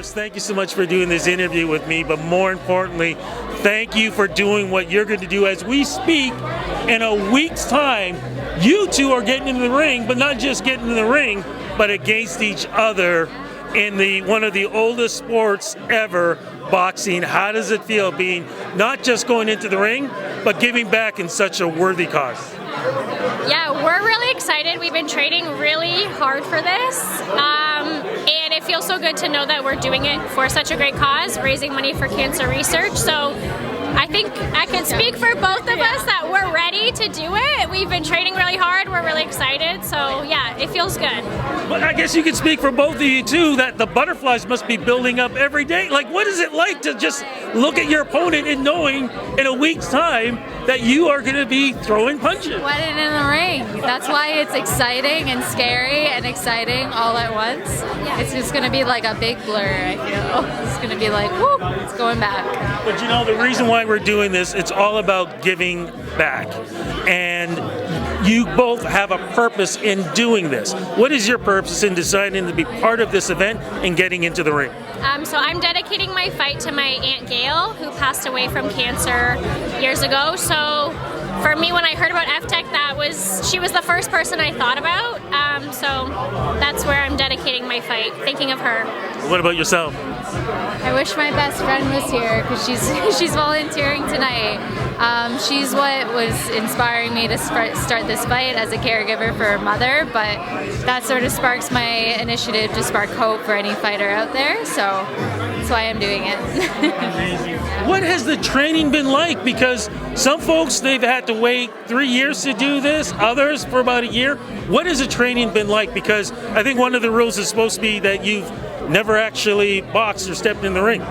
First, thank you so much for doing this interview with me, but more importantly, thank you for doing what you're going to do as we speak. In a week's time, you two are getting into the ring, but not just getting in the ring, but against each other in one of the oldest sports ever, boxing. How does it feel being not just going into the ring, but giving back in such a worthy cause? Yeah, we're really excited. We've been training really hard for this, and it feels so good to know that we're doing it for such a great cause, raising money for cancer research. So I think I can speak for both of us that we're ready to do it. We've been training really hard. We're really excited. So yeah, it feels good. But I guess you could speak for both of you too, that the butterflies must be building up every day. Like, what is it like to just look at your opponent and knowing in a week's time that you are going to be throwing punches? Wet in the ring. That's why it's exciting and scary and exciting all at once. It's just going to be like a big blur, I feel. It's going to be like, whoop, it's going back. But you know, the reason why we're doing this, it's all about giving back. And you both have a purpose in doing this. What is your purpose in deciding to be part of this event and getting into the ring? So I'm dedicating my fight to my Aunt Gail, who passed away from cancer years ago. So for me, when I heard about FTech, she was the first person I thought about. So that's where I'm dedicating my fight, thinking of her. What about yourself? I wish my best friend was here because she's volunteering tonight. She's what was inspiring me to start this fight as a caregiver for her mother, but that sort of sparks my initiative to spark hope for any fighter out there, so that's why I'm doing it. What has the training been like? Because some folks, they've had to wait 3 years to do this, others for about a year. What has the training been like? Because I think one of the rules is supposed to be that you've never actually boxed or stepped in the ring.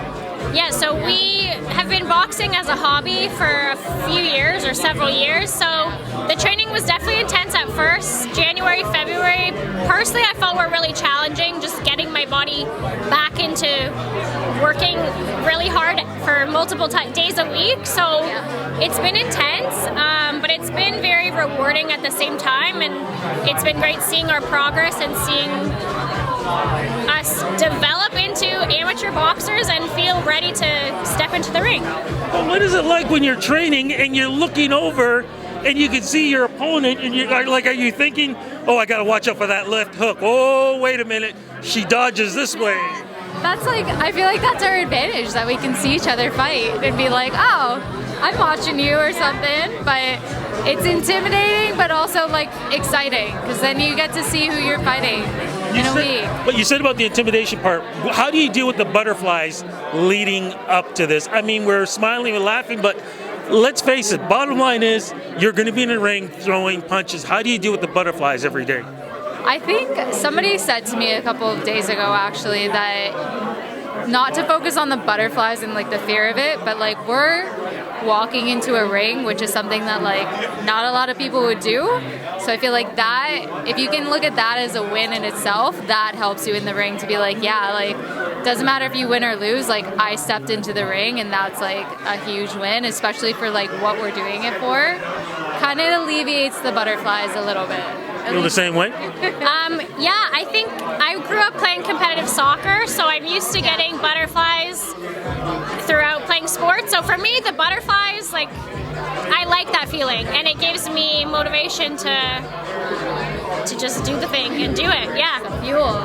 Yeah, so we have been boxing as a hobby for a few years or several years, so the training was definitely intense at first. January, February, personally I felt were really challenging, just getting my body back into working really hard for multiple days a week, so it's been intense, but it's been very rewarding at the same time, and it's been great seeing our progress and seeing us develop into amateur boxers and feel ready to step into the ring. Well, what is it like when you're training and you're looking over and you can see your opponent and you're like, are you thinking, oh, I got to watch out for that left hook. Oh, wait a minute, she dodges this way. That's like, I feel like that's our advantage, that we can see each other fight and be like, oh, I'm watching you or something, but it's intimidating but also like exciting because then you get to see who you're fighting in a week. But you said about the intimidation part, how do you deal with the butterflies leading up to this? I mean, we're smiling and laughing, but let's face it, bottom line is you're going to be in the ring throwing punches. How do you deal with the butterflies every day? I think somebody said to me a couple of days ago actually that not to focus on the butterflies and like the fear of it, but like we're walking into a ring, which is something that like not a lot of people would do. So I feel like that, if you can look at that as a win in itself, that helps you in the ring to be like, yeah, like doesn't matter if you win or lose, like I stepped into the ring and that's like a huge win, especially for like what we're doing it for. Kind of alleviates the butterflies a little bit. Feel the same way? Yeah, I think I grew up playing competitive soccer, so I'm used to getting butterflies throughout playing sports. So for me, the butterflies, like, I like that feeling, and it gives me motivation to just do the thing and do it. Yeah. It's the fuel.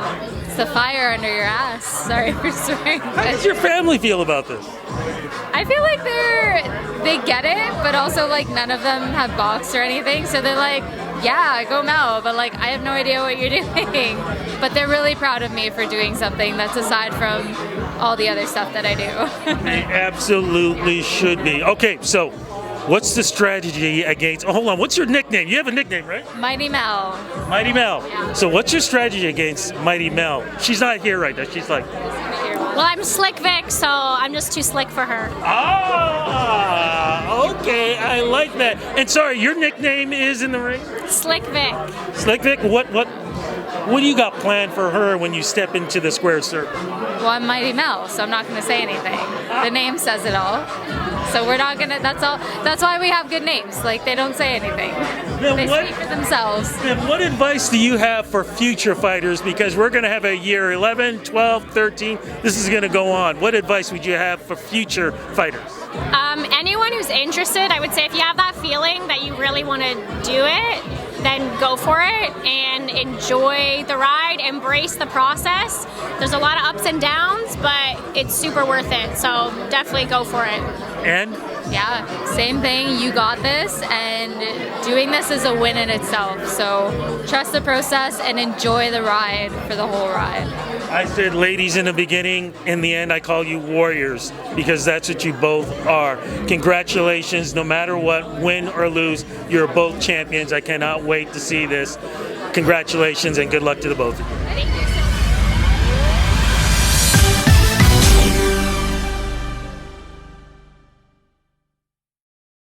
It's the fire under your ass. Sorry for swearing. How does your family feel about this? I feel like they get it, but also like none of them have boxed or anything, so they're like, yeah, go Mel, but like I have no idea what you're doing. But they're really proud of me for doing something that's aside from all the other stuff that I do. They absolutely should be. Okay, so what's the strategy against, oh, hold on, what's your nickname? You have a nickname, right? Mighty Mel. Mighty Mel. Yeah. So what's your strategy against Mighty Mel? She's not here right now. She's like... Well, I'm Slick Vic, so I'm just too slick for her. Ah, okay, I like that. And sorry, your nickname is in the ring? Slick Vic. Slick Vic, what What do you got planned for her when you step into the square circle? Well, I'm Mighty Mel, so I'm not going to say anything. The name says it all. So we're not going to, that's all. That's why we have good names. Like, they don't say anything. They speak for themselves. Then what advice do you have for future fighters? Because we're going to have a year 11, 12, 13. This is going to go on. What advice would you have for future fighters? Anyone who's interested, I would say if you have that feeling that you really want to do it, then go for it and enjoy the ride, embrace the process. There's a lot of ups and downs, but it's super worth it. So definitely go for it. And? Yeah, same thing. You got this, and doing this is a win in itself. So trust the process and enjoy the ride for the whole ride. I said ladies in the beginning. In the end, I call you warriors because that's what you both are. Congratulations. No matter what, win or lose, you're both champions. I cannot wait to see this. Congratulations and good luck to the both of you. Thank you.